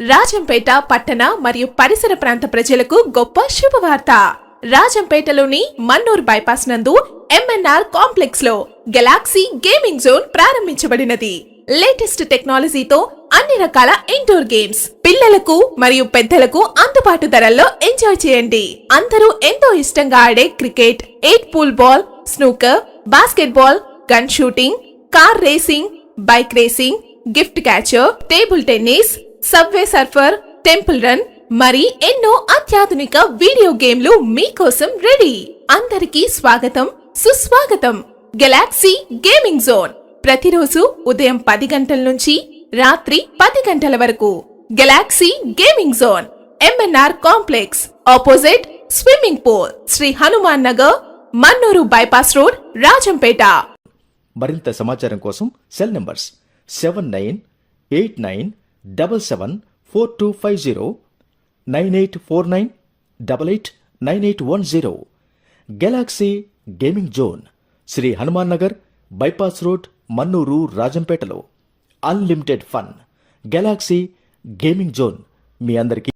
రాజంపేట పట్టణ మరియు పరిసర ప్రాంత ప్రజలకు గొప్ప శుభవార్త. రాజంపేటలోని మన్నూర్ బైపాస్ నందు ఎంఎన్ఆర్ కాంప్లెక్స్ లో గెలాక్సీ గేమింగ్ జోన్ ప్రారంభించబడినది. లేటెస్ట్ టెక్నాలజీతో అన్ని రకాల ఇండోర్ గేమ్స్ పిల్లలకు మరియు పెద్దలకు అందుబాటు ధరల్లో ఎంజాయ్ చేయండి. అందరూ ఎంతో ఇష్టంగా ఆడే cricket, 8 pool ball, snooker, basket ball, gun shooting, car racing, bike racing, gift catcher, table tennis, subway surfer, temple run మరి ఎన్నో అత్యాధునిక వీడియో గేమ్లు మీకోసం రెడీ. అందరికీ స్వాగతం, సుస్వాగతం. గెలాక్సీ గేమింగ్ జోన్ ప్రతిరోజు ఉదయం 10 గంటల నుంచి రాత్రి 10 గంటల వరకు. Galaxy Gaming Zone MNR complex opposite swimming pool, Shri Hanuman Nagar, Mannur bypass road, Rajampet. మరింత సమాచారం కోసం cell numbers 7989774250, 9849889810. Galaxy Gaming Zone, Shri Hanuman Nagar, bypass road, Mannur, రాజంపేటలో. Unlimited fun. Galaxy Gaming Zone మీ అందరికీ